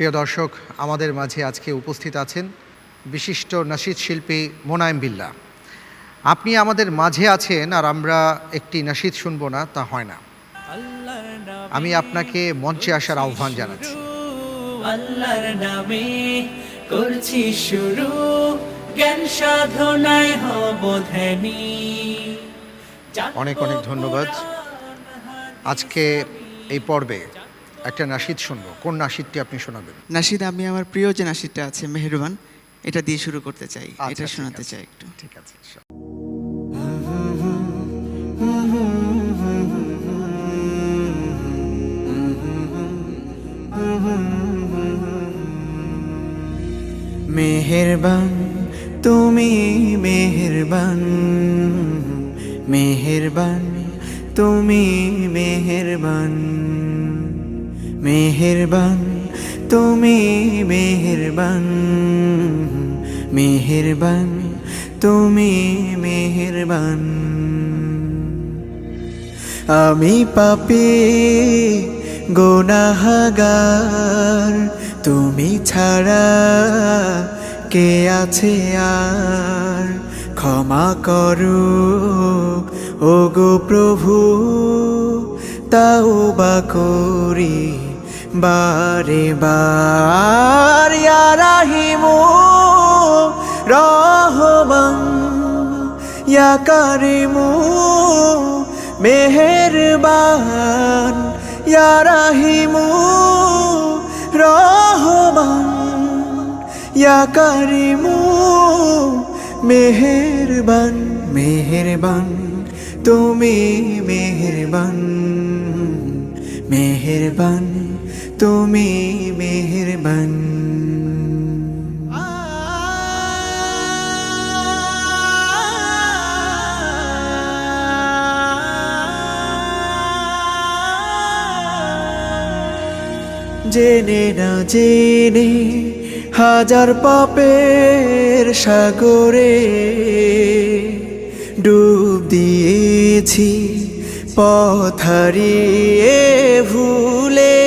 প্রিয় দর্শক, আমাদের মাঝে আজকে উপস্থিত আছেন বিশিষ্ট নাশিদ শিল্পী মোনায়েম বিল্লাহ। আপনি আমাদের মাঝে আছেন আর আমরা একটি নাশিদ শুনবো না, তা হয় না। আমি আপনাকে মঞ্চে আসার আহ্বান জানাচ্ছি। আল্লাহর নামে করছি শুরু, জ্ঞান সাধনায় হব ধ্যানী। অনেক অনেক ধন্যবাদ। আজকে এই পর্বে একটা নাশিদ শুনবো। কোন নাশিদটি আপনি শোনাবেন? নাশিদ, আমি আমার প্রিয় যে নাশিদটা আছে মেহেরবান, এটা দিয়ে শুরু করতে চাই, এটা শোনাতে চাই একটু। ঠিক আছে। মেহেরবান তুমি, মেহেরবান, মেহেরবান তুমি, মেহেরবান, মেহেরবান তুমি, মেহেরবান, মেহেরবান তুমি, মেহেরবান। আমি পাপী গুনাহগার, তুমি ছাড়া কে আছে আর? ক্ষমা করো ওগো প্রভু, তাওবা করি বারে বার। ইয়া রাহিমু রহমান, ইয়া কারিমু মেহেরবান, ইয়া রাহিমু রহমান, ইয়া কারিমু মেহেরবান। মেহেরবান তুমি, মেহেরবান, মেহেরবান তুমি, মেহেরবান। জেনে না জেনে হাজার পাপের সাগরে ডুব দিয়েছি, পথ হারিয়ে ভুলে।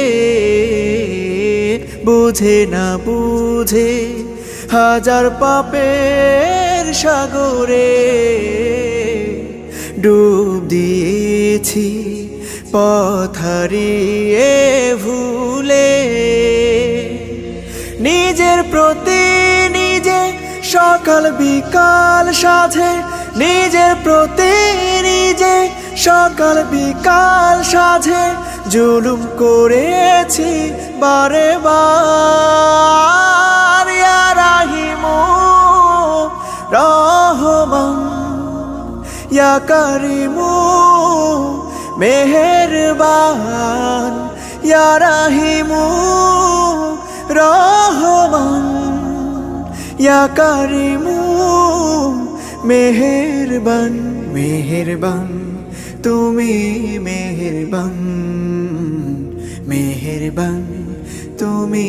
বুঝে না বুঝে হাজার পাপের সাগরে ডুব দিয়েছি, পথ হারিয়ে ভুলে। নিজের প্রতি নিজে সকাল বিকাল সাধে, নিজের প্রতি নিজে সকাল বিকাল সাধে জুলুম করেছি বারে বার। ইয়া রাহিমু রহমান, ইয়া কারিমু মেহেরবান, ইয়া রাহিমু রহমান, ইয়া কারিমু মেহেরবান। মেহেরবান তুমি, মেহেরবান, মেহেরবান তুমি,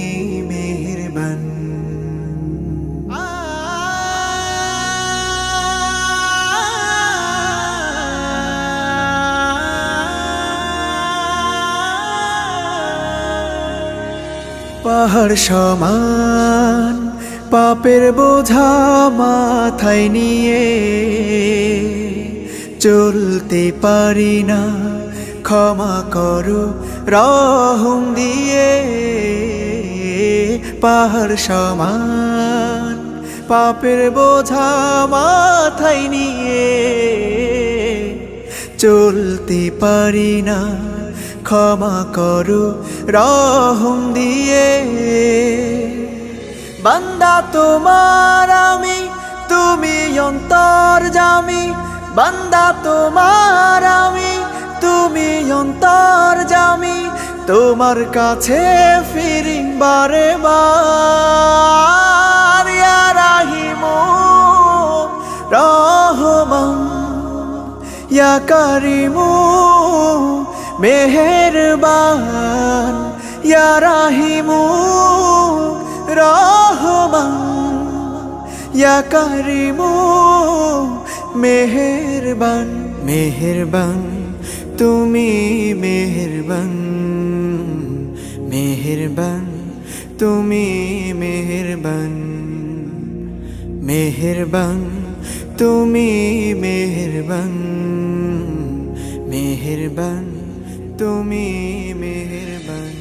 মেহেরবান। পাহাড় সমান পাপের বোঝা মাথায় নিয়ে চলতে পারি না, ক্ষমা করো রহম দিয়ে। পাহাড় সমান পাপের বোঝা মাথায় নিয়ে চলতে পারি না, ক্ষমা করো রহম দিয়ে। বান্দা তোমার আমি, তুমি অন্তর্যামী। বান্দা তোমার আমি, তুমি অন্তর্যামী। তোমার কাছে ফিরি বারে বার। ইয়া রাহিমু রহমান, ইয়া কারিমু মেহেরবান, ইয়া রাহিমু রহমান, ইয়া কারিমু মেহেরবান। মেহেরবান তুমি, মেহেরবান, মেহেরবান তুমি মেহেরবান, মেহেরবান, তুমি মেহেরবান, মেহেরবান, তুমি মেহেরবান।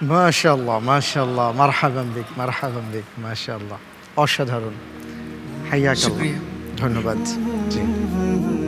মাশাআল্লাহ, মাশাআল্লাহ, মারহাবান বিক, মারহাবান বিক, মাশাআল্লাহ, অসাধারণ। হাইয়াক আল্লাহ। শুকরিয়া। ধন্যবাদ। জি।